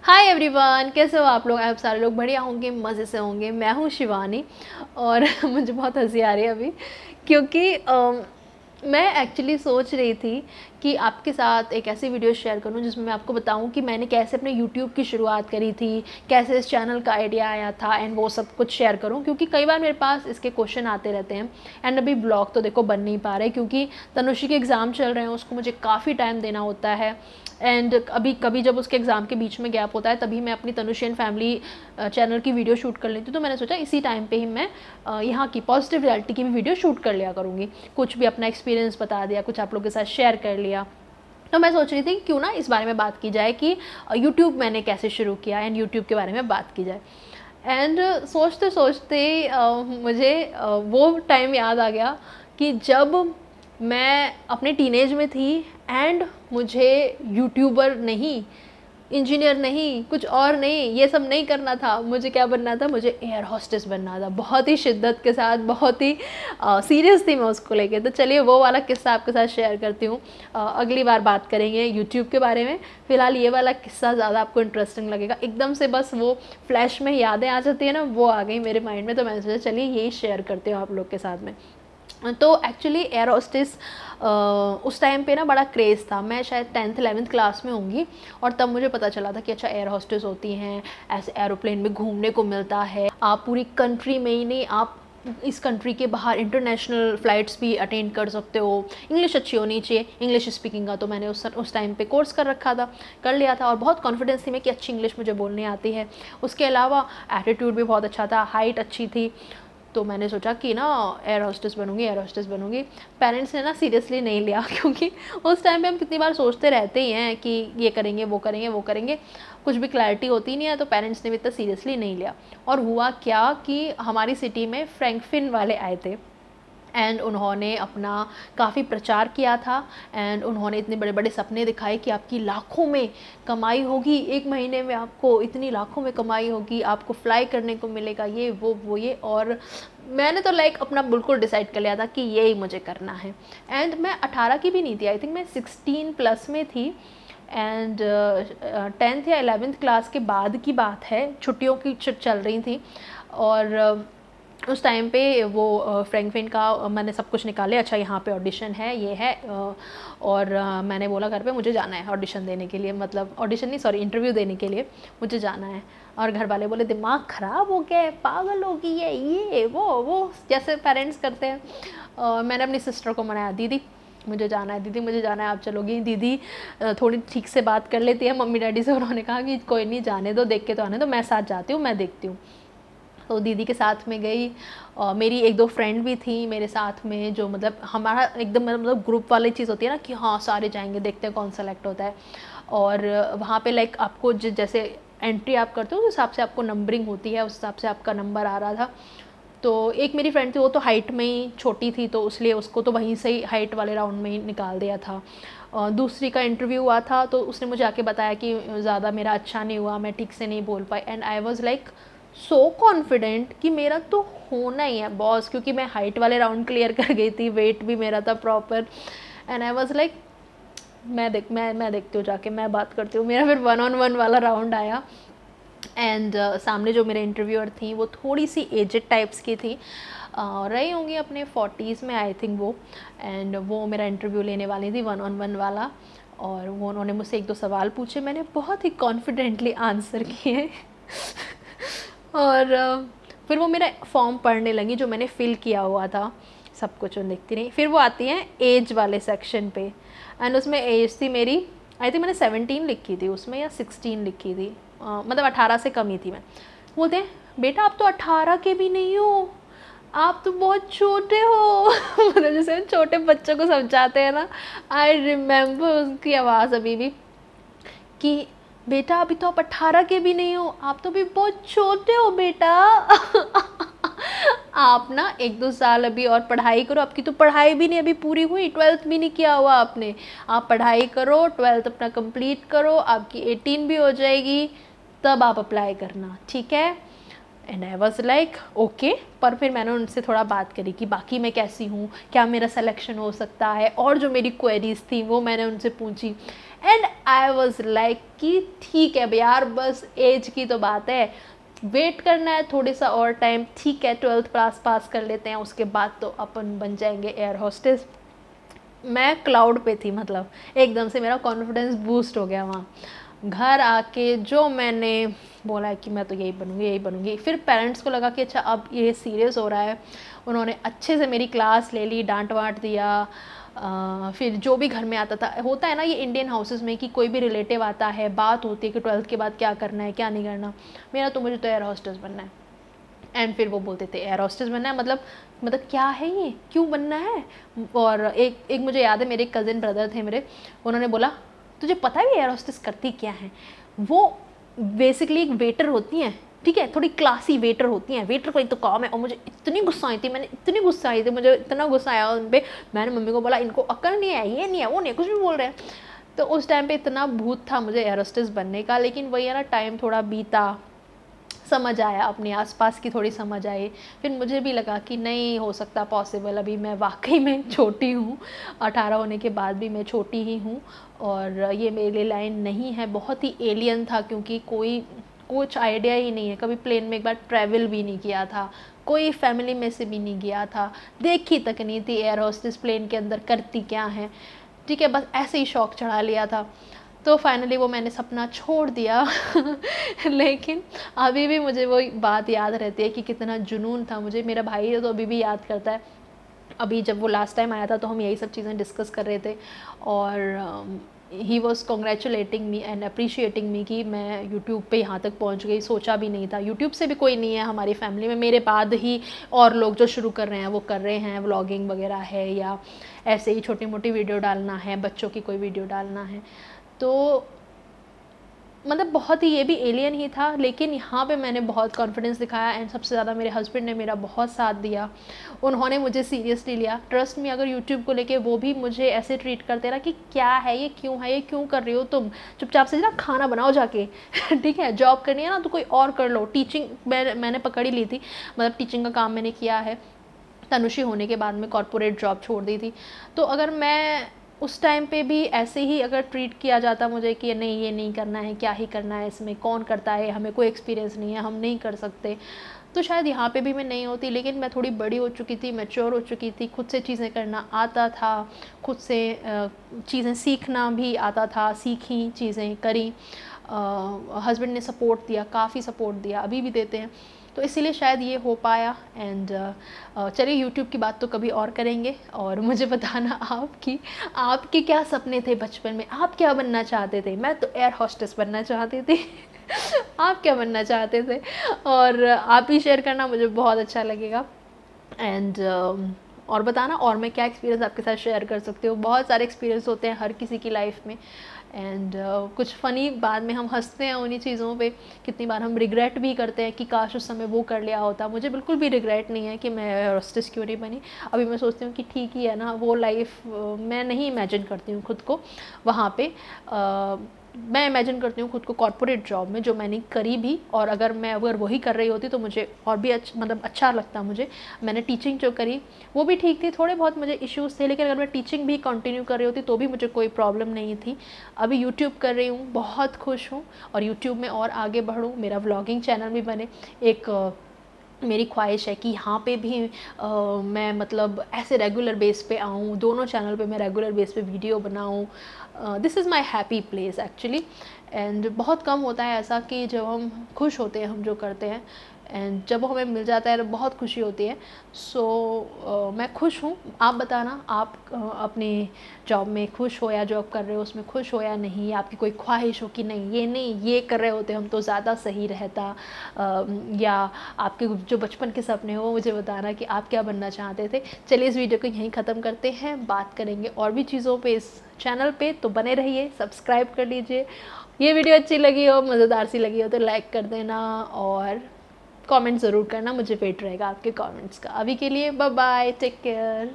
Hi everyone, कैसे हो आप लोग? आप सारे लोग बढ़िया होंगे, मज़े से होंगे। मैं हूँ शिवानी और मुझे बहुत हंसी आ रही है अभी क्योंकि मैं एक्चुअली सोच रही थी कि आपके साथ एक ऐसी वीडियो शेयर करूं जिसमें मैं आपको बताऊं कि मैंने कैसे अपने यूट्यूब की शुरुआत करी थी, कैसे इस चैनल का आइडिया आया था एंड वो सब कुछ शेयर करूं क्योंकि कई बार मेरे पास इसके क्वेश्चन आते रहते हैं। एंड अभी ब्लॉग तो देखो बन नहीं पा रहे क्योंकि तनुषी के एग्ज़ाम चल रहे हैं, उसको मुझे काफ़ी टाइम देना होता है। एंड अभी कभी जब उसके एग्ज़ाम के बीच में गैप होता है तभी मैं अपनी तनुषी एंड फैमिली चैनल की वीडियो शूट कर लेती हूँ। तो मैंने सोचा इसी टाइम पे ही मैं यहाँ की पॉजिटिव रियलिटी की भी वीडियो शूट कर लिया करूँगी, कुछ भी अपना एक्सपीरियंस बता दिया, कुछ आप लोगों के साथ शेयर कर लिया। तो मैं सोच रही थी क्यों ना इस बारे में बात की जाए कि यूट्यूब मैंने कैसे शुरू किया एंड यूट्यूब के बारे में बात की जाए। एंड सोचते सोचते मुझे वो टाइम याद आ गया कि जब मैं अपने टीनेज में थी एंड मुझे यूट्यूबर नहीं, इंजीनियर नहीं, कुछ और नहीं, ये सब नहीं करना था। मुझे क्या बनना था? मुझे एयर हॉस्टेस बनना था। बहुत ही शिद्दत के साथ, बहुत ही सीरियस थी मैं उसको लेके। तो चलिए वो वाला किस्सा आपके साथ शेयर करती हूँ। अगली बार बात करेंगे यूट्यूब के बारे में। फ़िलहाल ये वाला किस्सा ज़्यादा आपको इंटरेस्टिंग लगेगा। एकदम से बस वो फ्लैश में यादें आ जाती है ना, वो आ गई मेरे माइंड में। तो मैंने सोचा चलिए यही शेयर करती हूँ आप लोग के साथ में। तो एक्चुअली एयर होस्टेस उस टाइम पे ना बड़ा क्रेज़ था। मैं शायद 10th 11th क्लास में होंगी और तब मुझे पता चला था कि अच्छा एयर होस्टेस होती हैं, ऐसे एरोप्लेन में घूमने को मिलता है। आप पूरी कंट्री में ही नहीं, आप इस कंट्री के बाहर इंटरनेशनल फ़्लाइट्स भी अटेंड कर सकते हो। इंग्लिश अच्छी होनी चाहिए, इंग्लिश स्पीकिंग का तो मैंने उस टाइम पे कोर्स कर रखा था, कर लिया था और बहुत कॉन्फिडेंस थी मैं कि अच्छी इंग्लिश मुझे बोलने आती है। उसके अलावा एटीट्यूड भी बहुत अच्छा था, हाइट अच्छी थी। तो मैंने सोचा कि ना एयर होस्टेस बनूंगी, एयर होस्टेस बनूंगी। पेरेंट्स ने ना सीरियसली नहीं लिया क्योंकि उस टाइम पे हम कितनी बार सोचते रहते ही हैं कि ये करेंगे वो करेंगे वो करेंगे, कुछ भी क्लैरिटी होती नहीं है। तो पेरेंट्स ने भी इतना सीरियसली नहीं लिया। और हुआ क्या कि हमारी सिटी में फ्रैंकफिन वाले आए थे एंड उन्होंने अपना काफ़ी प्रचार किया था। एंड उन्होंने इतने बड़े बड़े सपने दिखाए कि आपकी लाखों में कमाई होगी, एक महीने में आपको इतनी लाखों में कमाई होगी, आपको फ्लाई करने को मिलेगा, ये वो ये। और मैंने तो लाइक अपना बिल्कुल डिसाइड कर लिया था कि यही मुझे करना है। एंड मैं 18 की भी नहीं थी, आई थिंक मैं 16+ में थी। एंड 10th या 11th क्लास के बाद की बात है, छुट्टियों की चल रही थी। और उस टाइम पे वो फ्रैंकफिन का मैंने सब कुछ निकाले। अच्छा यहाँ पे ऑडिशन है, ये है। और मैंने बोला घर पे मुझे जाना है ऑडिशन देने के लिए, मतलब ऑडिशन नहीं सॉरी इंटरव्यू देने के लिए मुझे जाना है। और घर वाले बोले दिमाग ख़राब हो गया है, पागल होगी है, ये वो जैसे पेरेंट्स करते हैं। मैंने अपनी सिस्टर को मनाया, दीदी मुझे जाना है, दीदी मुझे जाना है, आप चलोगी? दीदी थोड़ी ठीक से बात कर लेती है मम्मी डैडी से। उन्होंने कहा कि कोई नहीं, जाने दो, देख के तो आने दो, मैं साथ जाती हूँ, मैं देखती हूँ। तो दीदी के साथ में गई। मेरी एक दो फ्रेंड भी थी मेरे साथ में, जो मतलब हमारा एकदम मतलब ग्रुप वाली चीज़ होती है ना कि हाँ सारे जाएंगे, देखते हैं कौन सेलेक्ट होता है। और वहाँ पे लाइक आपको जैसे एंट्री आप करते हो उस हिसाब से आपको नंबरिंग होती है, उस हिसाब से आपका नंबर आ रहा था। तो एक मेरी फ्रेंड थी, वो तो हाइट में ही छोटी थी, तो इसलिए उसको तो वहीं से ही हाइट वाले राउंड में ही निकाल दिया था। दूसरी का इंटरव्यू हुआ था तो उसने मुझे आके बताया कि ज़्यादा मेरा अच्छा नहीं हुआ, मैं ठीक से नहीं बोल पाई। And I was like so confident कि मेरा तो होना ही है बॉस, क्योंकि मैं हाइट वाले राउंड क्लियर कर गई थी, वेट भी मेरा था proper. And I was like मैं देखती हूँ जाके, मैं बात करती हूँ। मेरा फिर 1-on-1 वाला राउंड आया। एंड सामने जो मेरे इंटरव्यूअर थी वो थोड़ी सी एजेड टाइप्स की थी, रही होंगी अपने 40s में आई थिंक वो। एंड वो मेरा इंटरव्यू लेने वाली थी 1-on-1 वाला। और वो उन्होंने मुझसे एक दो सवाल पूछे, मैंने बहुत ही कॉन्फिडेंटली आंसर किए और फिर वो मेरा फॉर्म पढ़ने लगी जो मैंने फ़िल किया हुआ था, सब कुछ वो देखती रही। फिर वो आती हैं एज वाले सेक्शन पे। एंड उसमें एज थी मेरी, आई थिंक मैंने 17 लिखी थी उसमें या 16 लिखी थी, मतलब 18 से कम ही थी मैं। बोलते हैं बेटा आप तो 18 के भी नहीं हो, आप तो बहुत छोटे हो मतलब जैसे छोटे बच्चों को समझाते हैं ना। आई रिमेम्बर उसकी आवाज़ अभी भी कि बेटा अभी तो आप 18 के भी नहीं हो, आप तो अभी बहुत छोटे हो बेटा आप ना 1-2 साल अभी और पढ़ाई करो, आपकी तो पढ़ाई भी नहीं अभी पूरी हुई, 12th भी नहीं किया हुआ आपने। आप पढ़ाई करो, 12th अपना कंप्लीट करो, आपकी 18 भी हो जाएगी, तब आप अप्लाई करना, ठीक है? And I was like okay. पर फिर मैंने उनसे थोड़ा बात करी कि बाकी मैं कैसी हूँ, क्या मेरा सिलेक्शन हो सकता है, और जो मेरी क्वेरीज थी वो मैंने उनसे पूछी। एंड आई वॉज लाइक कि ठीक है यार, बस एज की तो बात है, वेट करना है थोड़ी सा और टाइम, ठीक है 12th क्लास पास कर लेते हैं, उसके बाद तो अपन बन जाएंगे एयर होस्टेस। मैं क्लाउड पे थी, मतलब एकदम से मेरा कॉन्फिडेंस बूस्ट हो गया वहाँ। घर आके जो मैंने बोला है कि मैं तो यही बनूँगी यही बनूँगी, फिर पेरेंट्स को लगा कि अच्छा अब ये सीरियस हो रहा है। उन्होंने अच्छे से मेरी क्लास ले ली, डांट वाट दिया। फिर जो भी घर में आता था, होता है ना ये इंडियन हाउसेस में कि कोई भी रिलेटिव आता है, बात होती है कि 12th के बाद क्या करना है क्या नहीं करना। मेरा तो मुझे तो एयर होस्टेस बनना है। एंड फिर वो बोलते थे एयर होस्टेस बनना है, मतलब क्या है ये, क्यों बनना है। और एक मुझे याद है, मेरे कज़िन ब्रदर थे मेरे, उन्होंने बोला तुझे पता है एयर होस्टेस करती क्या है। वो बेसिकली एक वेटर होती हैं, ठीक है, थोड़ी क्लासी वेटर होती हैं, वेटर का ही तो काम है। और मुझे इतनी गुस्सा आई थी, मुझे इतना गुस्सा आया उन पर। मैंने मम्मी को बोला इनको अक्ल नहीं है, ये नहीं है वो नहीं है, कुछ भी बोल रहे हैं। तो उस टाइम पे इतना भूत था मुझे एयर होस्टेस बनने का। लेकिन वही है ना, टाइम थोड़ा बीता, समझ आया, अपने आसपास की थोड़ी समझ आई। फिर मुझे भी लगा कि नहीं हो सकता पॉसिबल, अभी मैं वाकई में छोटी हूँ, 18 होने के बाद भी मैं छोटी ही हूँ, और ये मेरे लिए लाइन नहीं है। बहुत ही एलियन था, क्योंकि कुछ आइडिया ही नहीं है, कभी प्लेन में एक बार ट्रैवल भी नहीं किया था, कोई फैमिली में से भी नहीं गया था, देखी तक नहीं थी एयर होस्टेस प्लेन के अंदर करती क्या है, ठीक है, बस ऐसे ही शौक चढ़ा लिया था। तो फाइनली वो मैंने सपना छोड़ दिया। लेकिन अभी भी मुझे वो बात याद रहती है कि कितना जुनून था मुझे। मेरा भाई तो अभी भी याद करता है, अभी जब वो लास्ट टाइम आया था तो हम यही सब चीज़ें डिस्कस कर रहे थे, और he was congratulating me and appreciating मी कि मैं यूट्यूब पे यहाँ तक पहुँच गई। सोचा भी नहीं था, यूट्यूब से भी कोई नहीं है हमारी फैमिली में, मेरे बाद ही और लोग जो शुरू कर रहे हैं वो कर रहे हैं, व्लॉगिंग वगैरह है या ऐसे ही छोटी मोटी वीडियो डालना है, बच्चों की कोई वीडियो डालना है। तो मतलब बहुत ही ये भी एलियन ही था। लेकिन यहाँ पे मैंने बहुत कॉन्फिडेंस दिखाया, एंड सबसे ज़्यादा मेरे हस्बैंड ने मेरा बहुत साथ दिया, उन्होंने मुझे सीरियसली लिया। ट्रस्ट में, अगर यूट्यूब को लेके वो भी मुझे ऐसे ट्रीट करते रहा कि क्या है ये, क्यों कर रही हो तुम, चुपचाप से ना खाना बनाओ जाके। ठीक है, जॉब करनी है ना तो कोई और कर लो। टीचिंग मैंने पकड़ ही ली थी, मतलब टीचिंग का काम मैंने किया है। तनुषी होने के बाद में कॉर्पोरेट जॉब छोड़ दी थी। तो अगर मैं उस टाइम पे भी ऐसे ही अगर ट्रीट किया जाता मुझे कि नहीं ये नहीं करना है, क्या ही करना है इसमें, कौन करता है, हमें कोई एक्सपीरियंस नहीं है, हम नहीं कर सकते, तो शायद यहाँ पे भी मैं नहीं होती। लेकिन मैं थोड़ी बड़ी हो चुकी थी, मैच्योर हो चुकी थी, खुद से चीज़ें करना आता था, खुद से चीज़ें सीखना भी आता था, सीखी, चीज़ें करी। हस्बैंड ने सपोर्ट दिया, काफ़ी सपोर्ट दिया, अभी भी देते हैं। तो इसीलिए शायद ये हो पाया। एंड चलिए यूट्यूब की बात तो कभी और करेंगे। और मुझे बताना आपके क्या सपने थे बचपन में, आप क्या बनना चाहते थे। मैं तो एयर होस्टेस बनना चाहती थी। आप क्या बनना चाहते थे, और आप ही शेयर करना, मुझे बहुत अच्छा लगेगा। एंड और बताना और मैं क्या एक्सपीरियंस आपके साथ शेयर कर सकती हूँ। बहुत सारे एक्सपीरियंस होते हैं हर किसी की लाइफ में, एंड कुछ फ़नी बाद में हम हंसते हैं उन्हीं चीज़ों पे। कितनी बार हम रिग्रेट भी करते हैं कि काश उस समय वो कर लिया होता। मुझे बिल्कुल भी रिग्रेट नहीं है कि मैं एयर होस्टेस क्यों नहीं बनी। अभी मैं सोचती हूँ कि ठीक ही है ना, वो लाइफ मैं नहीं इमेजिन करती हूँ खुद को वहाँ पे। मैं इमेजिन करती हूँ खुद को कॉर्पोरेट जॉब में, जो मैंने करी भी। और अगर वही कर रही होती तो मुझे और भी अच्छा लगता मुझे। मैंने टीचिंग जो करी वो भी ठीक थी, थोड़े बहुत मुझे इश्यूज़ थे, लेकिन अगर मैं टीचिंग भी कंटिन्यू कर रही होती तो भी मुझे कोई प्रॉब्लम नहीं थी। अभी यूट्यूब कर रही हूँ, बहुत खुश हूँ, और यूट्यूब में और आगे बढ़ूँ, मेरा व्लॉगिंग चैनल भी बने। एक मेरी ख्वाहिश है कि यहाँ पे भी मैं मतलब ऐसे रेगुलर बेस पे आऊँ, दोनों चैनल पे मैं रेगुलर बेस पे वीडियो बनाऊँ। This is my happy place actually. And बहुत कम होता है ऐसा कि जब हम खुश होते हैं हम जो करते हैं, एंड जब वो हमें मिल जाता है तो बहुत खुशी होती है। सो मैं खुश हूँ। आप बताना, आप अपनी जॉब में खुश हो, या जॉब कर रहे हो उसमें खुश हो या नहीं, आपकी कोई ख्वाहिश हो कि नहीं ये कर रहे होते हम तो ज़्यादा सही रहता, या आपके जो बचपन के सपने हो मुझे बताना कि आप क्या बनना चाहते थे। चलिए इस वीडियो को यहीं ख़त्म करते हैं, बात करेंगे और भी चीज़ों पे इस चैनल पे, तो बने रहिए, सब्सक्राइब कर लीजिए। ये वीडियो अच्छी लगी हो, मज़ेदार सी लगी हो तो लाइक कर देना, और कमेंट ज़रूर करना, मुझे वेट रहेगा आपके कमेंट्स का। अभी के लिए बाय बाय, टेक केयर।